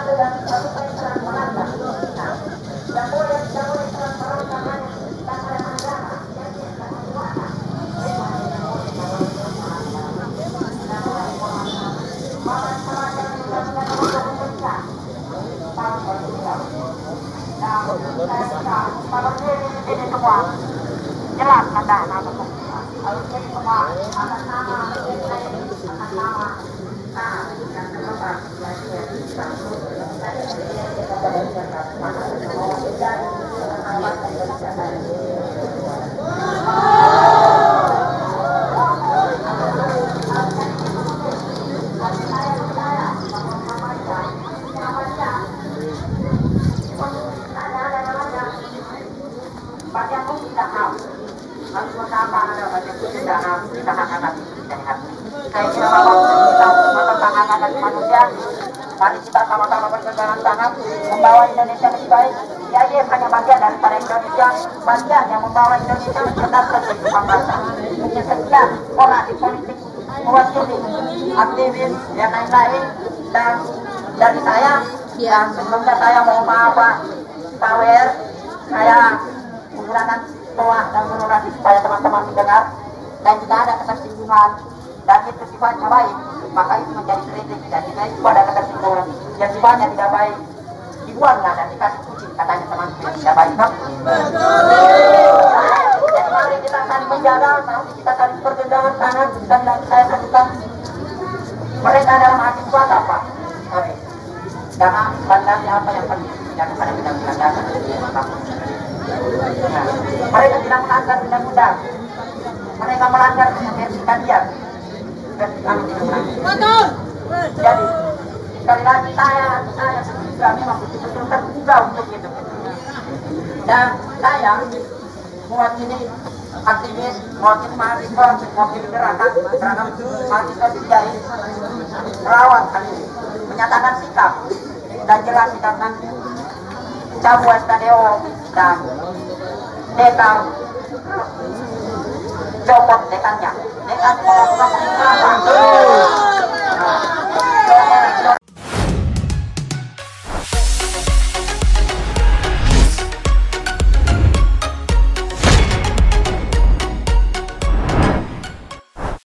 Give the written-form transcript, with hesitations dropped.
Ini semua jelas kata nama harus jadi semua atas nama atas nama yang terlepas mari kita sama-sama berpegangan tangan membawa Indonesia lebih baik. IAIF hanya bagian daripada Indonesia, bagian yang membawa Indonesia mencerdaskan kehidupan bangsa. Punya sekian orang di politik mewakili aktivis dan lain-lain, dan dari saya yang sebelumnya saya mau maaf Pak Wer, saya menggunakan doa dan menurasi supaya teman-teman mendengar dan jika ada ketersinggungan dan itu sifatnya baik, maka itu menjadi kritik, dan jika itu ada ketersinggungan yang sifatnya tidak baik, dibuanglah dan dikasih kucing, katanya teman yang tidak baik. Jadi mari kita saling menjaga, kita saling bergandengan tangan, dan saya katakan mereka adalah mahasiswa apa? Karena standarnya apa yang penting tidak kepada bidang-bidang mereka tidak melanggar undang-undang, mereka melanggar versi kajian. Jadi sekali lagi saya juga memang betul-betul terbuka untuk itu, dan saya mewakili aktivis, mewakili mahasiswa, mewakili gerakan mahasiswa sejari merawat kali ini, menyatakan sikap dan jelas sikap nanti Cabu Estadeo dan dekan copot dekannya melakukan peningkatan